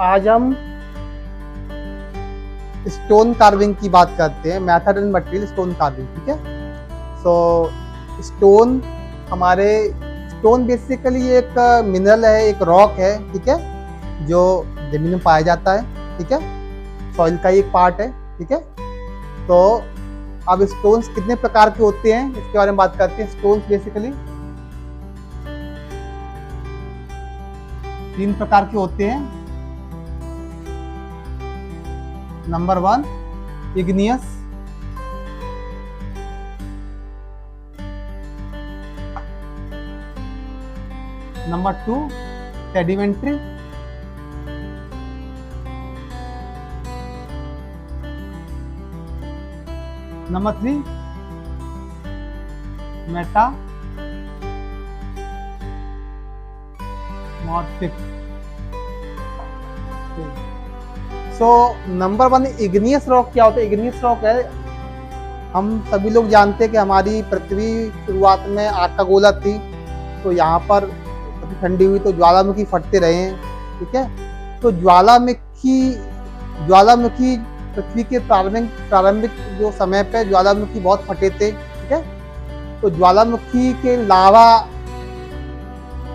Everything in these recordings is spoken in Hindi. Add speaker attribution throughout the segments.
Speaker 1: आज हम स्टोन कार्विंग की बात करते हैं, method and material stone carving. ठीक है। सो स्टोन स्टोन बेसिकली एक मिनरल है, एक रॉक है, ठीक है, जो जमीन में पाया जाता है। ठीक है, सॉइल का एक पार्ट है। ठीक है। तो अब स्टोन्स कितने प्रकार के होते हैं इसके बारे में बात करते हैं। स्टोन्स बेसिकली 3 प्रकार के होते हैं। Number 1 igneous, number 2 sedimentary, number 3 Meta morphic. So number 1 igneous rock क्या होता है? इग्नियस रॉक है, हम सभी लोग जानते हैं कि हमारी पृथ्वी शुरुआत में आग का गोला थी, तो यहाँ पर ठंडी हुई तो ज्वालामुखी फटते रहे हैं। ठीक है। तो ज्वालामुखी पृथ्वी के प्रारंभिक जो समय पे ज्वालामुखी बहुत फटे थे। ठीक है। तो ज्वालामुखी के लावा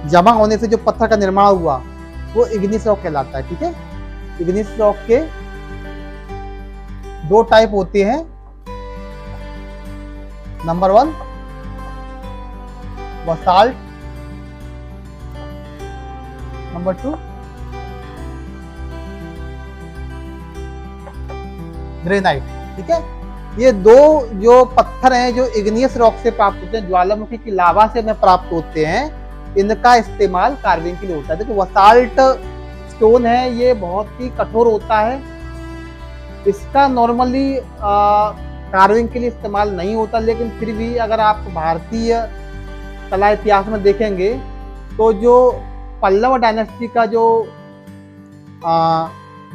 Speaker 1: जमा होने से जो पत्थर का निर्माण हुआ वो इग्नियस रॉक कहलाता है। ठीक है। इग्नियस रॉक के 2 टाइप होते हैं। Number 1 basalt, number 2 granite. ठीक है। ये 2 जो पत्थर हैं जो इग्नियस रॉक से प्राप्त होते हैं, ज्वालामुखी की लावा से प्राप्त होते हैं, इनका इस्तेमाल कार्विंग के लिए होता है। देखो बसाल्ट स्टोन है, ये बहुत ही कठोर होता है, इसका नॉर्मली कार्विंग के लिए इस्तेमाल नहीं होता, लेकिन फिर भी अगर आप भारतीय कला इतिहास में देखेंगे तो जो पल्लव डायनेस्टी का जो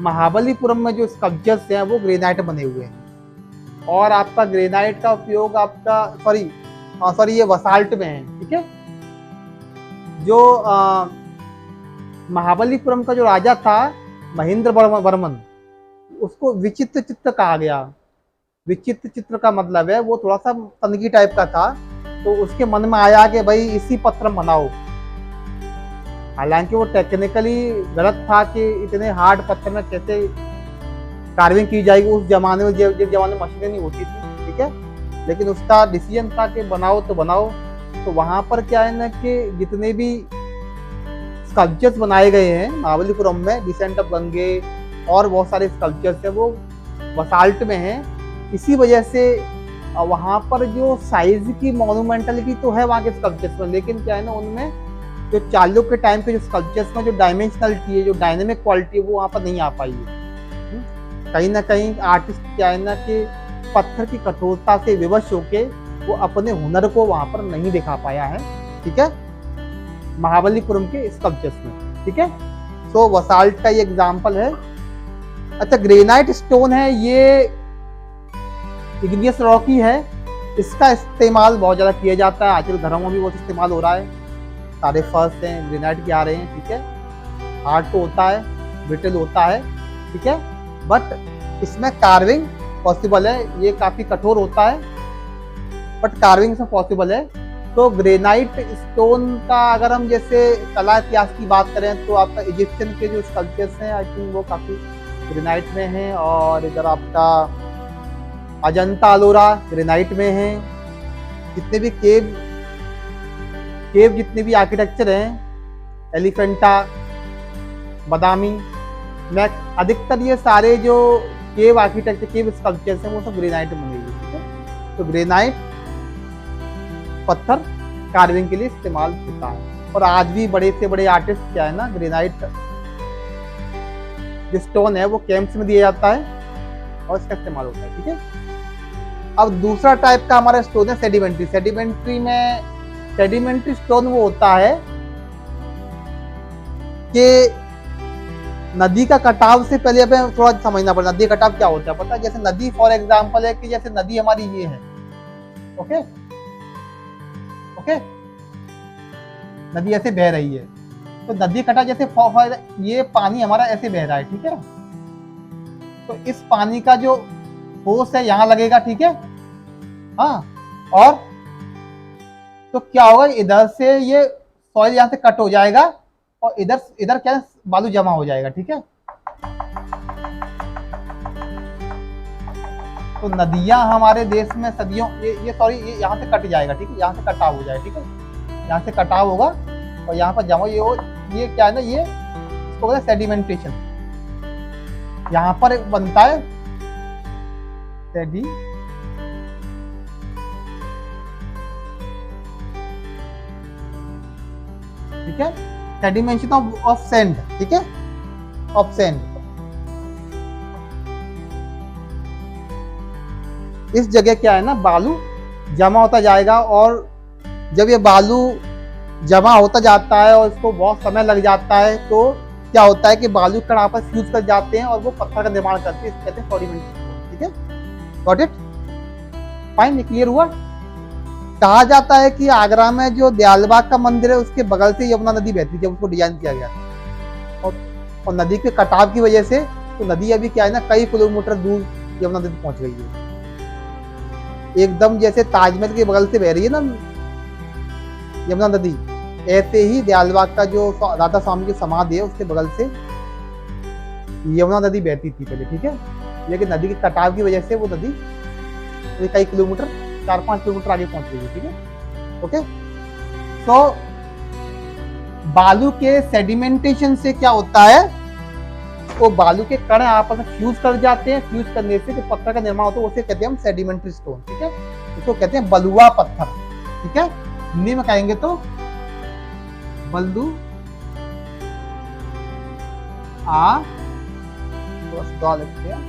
Speaker 1: महाबलीपुरम में जो स्कल्पचर्स हैं वो ग्रेनाइट बने हुए हैं, और आपका ग्रेनाइट का उपयोग सॉरी ये बसाल्ट में है। ठीक है। जो महाबलीपुरम का जो राजा था महेंद्र वर्मन, उसको विचित्र चित्र कहा गया। विचित्र चित्र का मतलब है वो थोड़ा सा तनगी टाइप का था, तो उसके मन में आया कि भाई इसी पत्थर में बनाओ। हालांकि वो टेक्निकली गलत था कि इतने हार्ड पत्थर में कैसे कार्विंग की जाएगी, उस जमाने में जिस जमाने में मशीनें नहीं होती थी। ठीक है। लेकिन उसका डिसीजन था कि बनाओ तो बनाओ। तो वहां पर क्या है ना कि जितने भी स्कल्पचर्स बनाए गए हैं महाबलीपुरम में, डिसेंट ऑफ गंगे और बहुत सारे स्कल्पचर्स हैं, वो बसाल्ट में हैं। इसी वजह से वहाँ पर जो साइज की मॉन्यूमेंटलिटी तो है वहाँ के स्कल्पचर्स में, लेकिन क्या है ना उनमें जो चालुक्य के टाइम के जो स्कल्पचर्स में जो डायमेंशनलिटी है, जो डायनेमिक क्वालिटी है, वो वहाँ पर नहीं आ पाई है। कहीं ना कहीं आर्टिस्ट क्या है ना कि पत्थर की कठोरता से विवश होके वो अपने हुनर को वहाँ पर नहीं दिखा पाया है। ठीक है। महाबलीपुरम के स्कल्पचर्स में। ठीक है। सो बसाल्ट का ये एग्जाम्पल है। अच्छा, ग्रेनाइट स्टोन है, ये इग्नियस रॉक ही है, इसका इस्तेमाल बहुत ज़्यादा किया जाता है। आजकल घरों में भी बहुत इस्तेमाल हो रहा है, सारे फर्स्ट हैं ग्रेनाइट के आ रहे हैं। ठीक है। हार्ड तो होता है, ब्रिटल होता है। ठीक है। बट इसमें कार्विंग पॉसिबल है, ये काफ़ी कठोर होता है बट कार्विंग से पॉसिबल है। तो ग्रेनाइट स्टोन का अगर हम जैसे कला इतिहास की बात करें तो आपका इजिप्शियन के जो स्कल्पचर्स हैं आई थिंक वो काफ़ी ग्रेनाइट में हैं, और इधर आपका अजंता अलोरा ग्रेनाइट में है। जितने भी केव जितने भी आर्किटेक्चर हैं, एलिफेंटा, बादामी, मैक, अधिकतर ये सारे जो केव आर्किटेक्चर केव स्कल्पचर्स हैं वो सब ग्रेनाइट में बने हुए। ठीक है। तो ग्रेनाइट पत्थर कार्विंग के लिए इस्तेमाल होता है, और आज भी बड़े से बड़े आर्टिस्ट क्या है ना ग्रेनाइट जो स्टोन है वो कैंप्स में दिया जाता है और इसका इस्तेमाल होता है। ठीक है। अब दूसरा टाइप का हमारा स्टोन है सेडिमेंट्री। सेडिमेंट्री स्टोन वो होता है कि नदी का कटाव से पहले हमें थोड़ा समझना पड़ता है। नदी का कटाव क्या होता है पता है? जैसे नदी फॉर एग्जांपल है कि जैसे नदी हमारी ये है, ओके, नदी ऐसे बह रही है, तो नदी कटा जैसे ये पानी हमारा ऐसे बह रहा है, ठीक है। तो इस पानी का जो फोर्स है यहाँ लगेगा, ठीक है। हाँ, और तो क्या होगा, इधर से ये सॉइल यहाँ से कट हो जाएगा और इधर इधर क्या है, बालू जमा हो जाएगा, ठीक है। तो नदियां हमारे देश में सदियों ये सॉरी ये यहाँ से कट जाएगा, ठीक है, यहाँ से कटाव हो जाएगा, ठीक है, यहाँ से कटाव होगा और यहाँ पर जमा ये क्या है ना, ये इसको कहते हैं सेडिमेंटेशन। यहाँ पर बनता है सेडी, ठीक है, सेडिमेंटेशन ऑफ सैंड, ठीक है, ऑफ सैंड। इस जगह क्या है ना, बालू जमा होता जाएगा और जब ये बालू जमा होता जाता है और इसको बहुत समय लग जाता है, तो क्या होता है कि बालू कण आपस फ्यूज कर जाते हैं और वो पत्थर का निर्माण करते हैं, कहते हैं सेडिमेंटेशन, ठीक है। गॉट इट, फाइन, क्लियर हुआ। कहा जाता है कि आगरा में जो दयालबाग का मंदिर है उसके बगल से यमुना नदी बहती जब उसको डिजाइन किया गया था, और नदी के कटाव की वजह से तो नदी अभी क्या है ना, कई किलोमीटर दूर यमुना नदी पहुंच गई है, एकदम जैसे ताजमहल के बगल से बह रही है ना यमुना नदी, ऐसे ही दयालबाग का जो राधा स्वामी की समाधि है उसके बगल से यमुना नदी बहती थी पहले, ठीक है। लेकिन नदी के कटाव की वजह से वो नदी कई किलोमीटर, 4-5 किलोमीटर आगे पहुंच गई है, ठीक है। ओके, तो बालू के सेडिमेंटेशन से क्या होता है, वो बालू के कण आपस में फ्यूज कर जाते हैं, फ्यूज करने से जो पत्थर का निर्माण होता है उसे कहते हैं हम सेडिमेंट्री स्टोन, ठीक है। इसको कहते हैं बलुआ पत्थर, ठीक है। हिंदी में कहेंगे तो बलू लिखते हैं,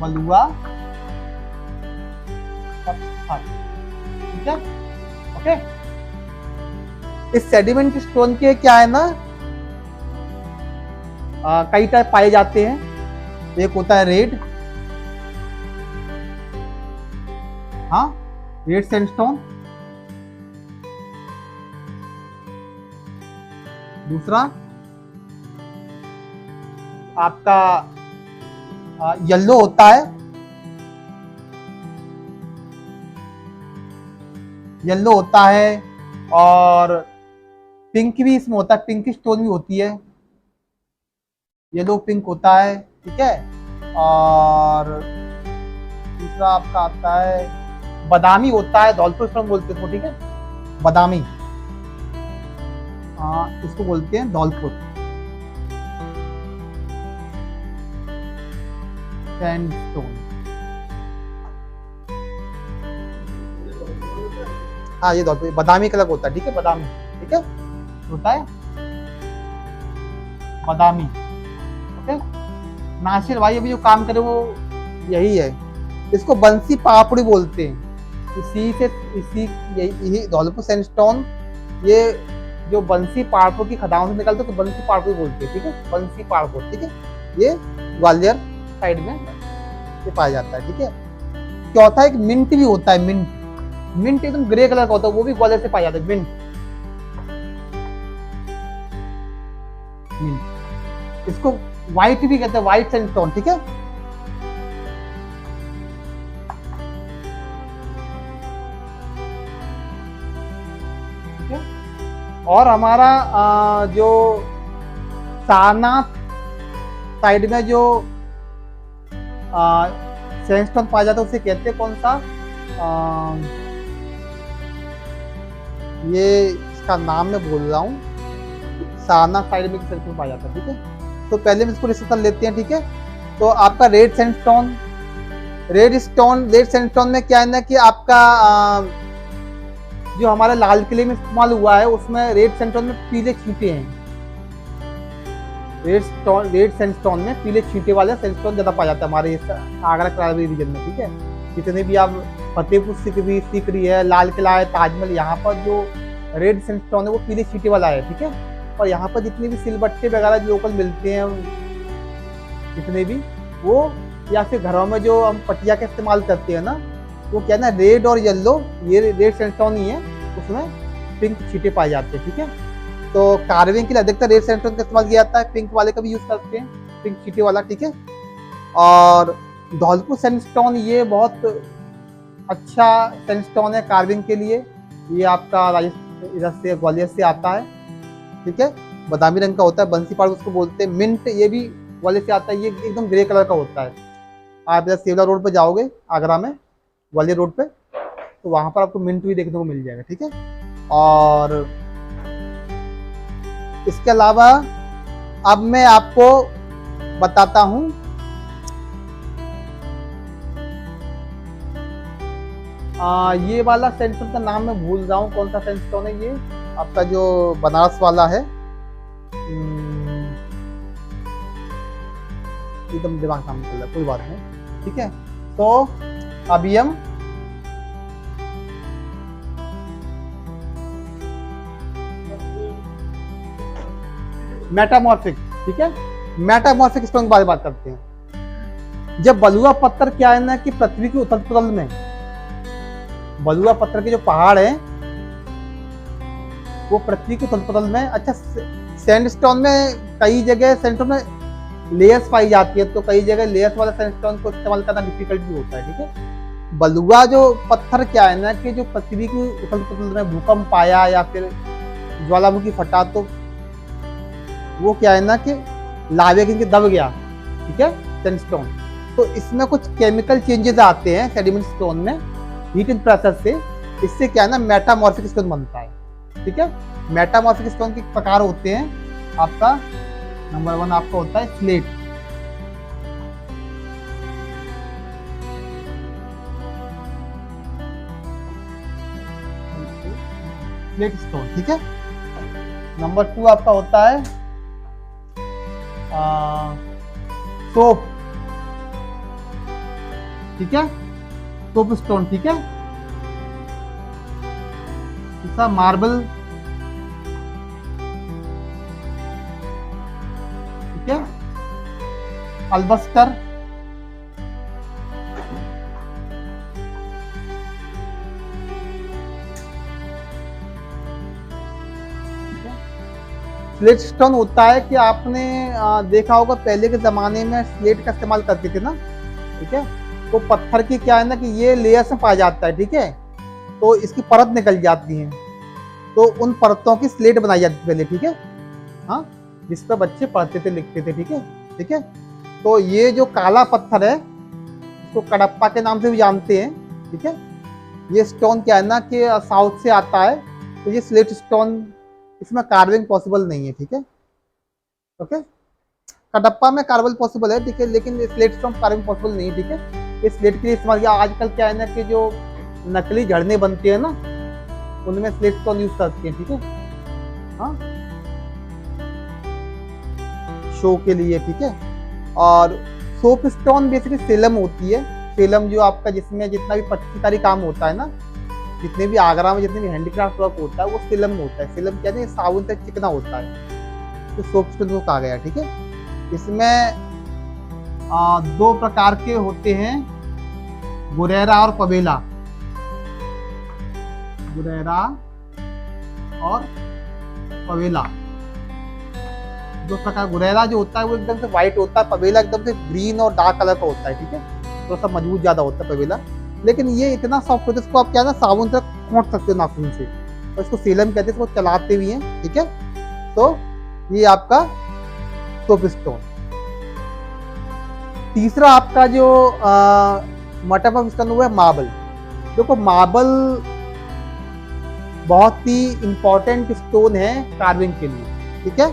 Speaker 1: बलुआ पत्थर, ठीक है। ओके, इस सेडिमेंट स्टोन के क्या है ना, कई टाइप पाए जाते हैं। एक होता है रेड, हाँ, रेड सैंडस्टोन। दूसरा आपका येलो होता है, येलो होता है, और पिंक भी इसमें होता है, पिंक स्टोन भी होती है, येलो पिंक होता है, ठीक है। और दूसरा आपका आता है बादामी होता है, धौलपुर स्टोन बोलते हैं, ठीक है, बादामी, इसको बोलते हैं धौलपुर सैंडस्टोन। हाँ, ये धौलपुर बादामी कलर होता है, ठीक है, बादामी, ठीक है, होता है बादामी। ओके, नासिर भाई अभी जो काम करे वो यही है, इसको बंसी पापड़ी बोलते हैं, इसी यही धौलपुर सैंडस्टोन, ये जो बंसी पहाड़पुर की खदानों से निकलते तो बंसी पहाड़पुर बोलते हैं, ठीक है, बंसी पहाड़पुर, ठीक है। ये ग्वालियर साइड में ये पाया जाता है, ठीक है। चौथा एक मिंट भी होता है, मिंट एकदम ग्रे कलर का होता है, वो भी ग्वालियर से पाया जाता है, मिंट। इसको व्हाइट भी कहते हैं, व्हाइट सैंडस्टोन, ठीक है। ठीक है, और हमारा जो सारनाथ साइड में जो सैंडस्टोन पाया जाता है उसे कहते हैं कौन सा, ये इसका नाम मैं भूल रहा हूँ, सारनाथ साइड में सैंडस्टोन पाया जाता है, ठीक है। तो पहले हम इसको डिस्कस कर लेते हैं, ठीक है। तो आपका रेड सैंडस्टोन, रेड सैंडस्टोन में क्या है ना कि आपका जो हमारे लाल किले में इस्तेमाल हुआ है उसमें रेड सैंडस्टोन में पीले छींटे हैं, रेड सैंडस्टोन में पीले छींटे वाले सैंडस्टोन ज्यादा पाया जाता है हमारे आगरा करावली रीजन में, ठीक है। जितने भी आप फतेहपुर सीकरी है, लाल किला है, ताजमहल, यहाँ पर जो रेड सैंडस्टोन है वो पीले छींटे वाला है, ठीक है। और यहाँ पर जितने भी सिलबट्टे वगैरह जो लोकल मिलते हैं जितने भी वो, या फिर घरों में जो हम पटिया का इस्तेमाल करते हैं ना, वो क्या है ना, रेड और येलो, ये रेड सैंडस्टोन ही है, उसमें पिंक छींटे पाए जाते हैं, ठीक है। तो कार्विंग के लिए अधिकतर रेड सैंडस्टोन का इस्तेमाल किया जाता है, पिंक वाले का भी यूज करते हैं, पिंक छींटे वाला, ठीक है। और धौलपुर सैंडस्टोन ये बहुत अच्छा सैंडस्टोन है कार्विंग के लिए। ये आपका राजस्थान इधर से ग्वालियर से आता है, ठीक है। बादामी रंग का होता है, बंसी पाड़ उसको बोलते हैं। मिंट ये भी ग्वालियर से आता है, ये एकदम ग्रे कलर का होता है। आप इधर सेवला रोड पे जाओगे आगरा में, ग्वालियर रोड पे, तो वहां पर आपको मिंट भी देखने को मिल जाएगा, ठीक है। और इसके अलावा अब मैं आपको बताता हूं ये वाला सैंडस्टोन का नाम मैं भूल रहा हूँ, कौन सा सैंडस्टोन है ये आपका जो बनारस वाला है, एकदम दिमाग काम कर रहा है, कोई बात नहीं, ठीक है। तो अभी हम मेटामॉर्फिक, ठीक है, मेटामॉर्फिक स्टोन के बारे में बात करते हैं। जब बलुआ पत्थर क्या है ना कि पृथ्वी के उथल पुथल में, बलुआ पत्थर के जो पहाड़ है वो पृथ्वी के उथल पुथल में, अच्छा सैंडस्टोन में कई जगह सैंडस्टोन में लेयर्स पाई जाती है, तो कई जगह लेयर्स वाला सैंडस्टोन को इस्तेमाल करना डिफिकल्ट भी होता है, ठीक है। बलुआ जो पत्थर क्या है ना कि जो पृथ्वी की उथल पुथल में भूकंप आया या फिर ज्वालामुखी फटा, तो वो क्या है ना कि लावे के दब गया, ठीक है, सैंडस्टोन। तो इसमें कुछ केमिकल चेंजेस आते हैं सेडिमेंट स्टोन में हीट इन प्रोसेस से, इससे क्या है ना मेटामॉर्फिक स्टोन बनता है, ठीक है। मेटामॉर्फिक स्टोन के प्रकार होते हैं, आपका नंबर 1 आपका होता है स्लेट, स्लेट स्टोन, ठीक है। नंबर 2 आपका होता है सोप, ठीक है, सोप स्टोन, ठीक है। तीसरा मार्बल, ठीक है, अल्बस्टर, स्लेट स्टोन होता है कि आपने देखा होगा पहले के जमाने में स्लेट का इस्तेमाल करते थे ना, ठीक है। तो पत्थर की क्या है ना कि ये लेयर्स में पाया जाता है, ठीक है, तो इसकी परत निकल जाती है, तो उन परतों की स्लेट बनाई जाती थी पहले, ठीक है, हाँ, जिस पर बच्चे पढ़ते थे लिखते थे, ठीक है, ठीक है। तो ये जो काला पत्थर है इसको कडप्पा के नाम से भी जानते हैं, ठीक है। ये स्टोन क्या है ना कि साउथ से आता है, तो ये स्लेट स्टोन, इसमें कार्विंग पॉसिबल नहीं है, ठीक है, ओके। कडप्पा में कार्विंग पॉसिबल है, ठीक है, लेकिन स्लेट स्टोन कार्विंग पॉसिबल नहीं है, ठीक है। इस स्लेट के लिए इस्तेमाल किया। आजकल क्या है ना कि जो नकली झरने बनते हैं ना उनमें स्लेट स्टोन यूज करते हैं, ठीक है, हाँ, शो के लिए, ठीक है। और सोप स्टोन बेसिकली सेलम होती है, सेलम जो आपका जिसमें जितना भी पत्तीकारी काम होता है ना, जितने भी आगरा में जितने भी हैंडीक्राफ्ट वर्क होता है वो सिलम में होता है। सिलम क्या है, साबुन से चिकना होता है, तो सोप स्टोन को कहा गया, ठीक है। इसमें 2 प्रकार के होते हैं, गुरेरा और पवेला, गुरेरा और पवेला, 2 प्रकार। गुरेरा जो होता है वो एकदम से व्हाइट होता है, पवेला एकदम से ग्रीन और डार्क कलर का होता है, ठीक है, तो सब मजबूत ज्यादा होता है पवेला, लेकिन ये इतना सॉफ्ट होता है इसको आप क्या है ना साबुन से खोंट सकते हो नाखून से, और इसको सीलम कहते हैं, इसको चलाते भी हैं, ठीक है। तो ये आपका सोप स्टोन। तीसरा आपका जो मेटामॉर्फिक स्टोन हुआ है मार्बल। देखो मार्बल बहुत ही इंपॉर्टेंट स्टोन है कार्विंग के लिए, ठीक है।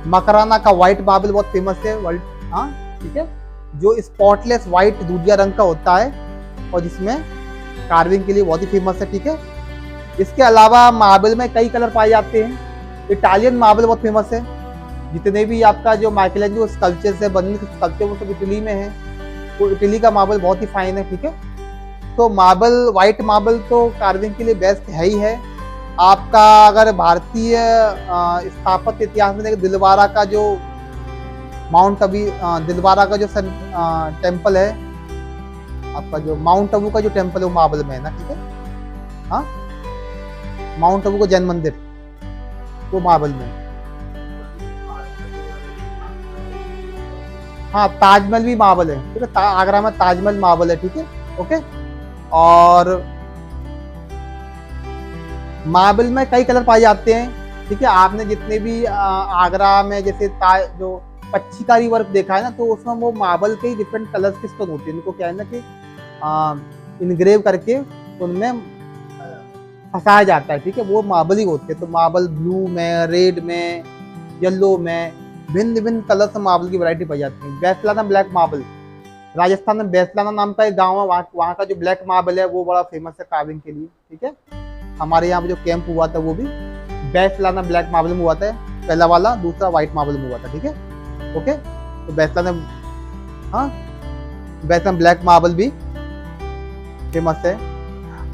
Speaker 1: मकराना का व्हाइट मार्बल बहुत फेमस है वर्ल्ड, हाँ, ठीक है, जो स्पॉटलेस व्हाइट दूधिया रंग का होता है और जिसमें कार्विंग के लिए बहुत ही फेमस है, ठीक है। इसके अलावा मार्बल में कई कलर पाए जाते हैं। इटालियन मार्बल बहुत फेमस है, जितने भी आपका जो माइकलैंजेलो स्कल्पचर्स है, बर्निल स्कल्पचर वो सब इटली में है, तो इटली का मार्बल बहुत ही फाइन है, ठीक है। तो मार्बल, व्हाइट मार्बल तो कार्विंग के लिए बेस्ट है ही है। आपका अगर भारतीय स्थापत्य इतिहास में देखें, दिलवारा का जो माउंट अभी दिलवारा का जो टेम्पल है आपका जो माउंट आबू का जो टेम्पल है वो मार्बल में है ना, ठीक है। हाँ, माउंट आबू का जैन मंदिर वो मार्बल में है। हाँ, ताजमहल भी मार्बल है, ठीक है। आगरा में ताजमहल मार्बल है, ठीक है। ओके। और मार्बल में कई कलर पाए जाते हैं, ठीक है। आपने जितने भी आगरा में जैसे जो पच्चीकारी वर्क देखा है ना, तो उसमें वो मार्बल के ही डिफरेंट कलर्स के स्टोन होते हैं। उनको क्या है ना कि इनग्रेव करके उनमें फंसाया जाता है, ठीक है। वो मार्बल ही होते हैं। तो मार्बल ब्लू में, रेड में, येलो में, भिन्न भिन्न कलर से मार्बल की वैरायटी पाई जाती है। बैसलाना ब्लैक मार्बल, राजस्थान में बैसलाना नाम का एक गांव है, वहाँ का जो ब्लैक मार्बल है वो बड़ा फेमस है कार्विंग के लिए, ठीक है। हमारे यहाँ पे जो कैंप हुआ था वो भी बैसलाना ब्लैक मार्बल में हुआ था, पहला वाला, दूसरा व्हाइट मार्बल में हुआ था, ठीक है। ओके। तो बैसलाना, हाँ, बैसलाना ब्लैक मार्बल भी फेमस है।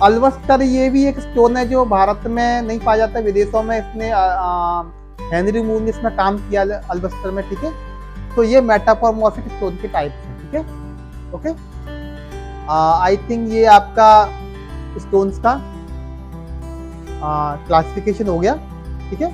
Speaker 1: अल्बस्टर ये भी एक स्टोन है जो भारत में नहीं पाया जाता, विदेशों में इसने हेनरी मूर ने इसमें काम किया अल्बस्टर में, ठीक है। तो ये मेटामॉर्फिक स्टोन के टाइप है, ठीक है। ओके। आई थिंक ये आपका स्टोन्स का क्लासिफिकेशन हो गया, ठीक है।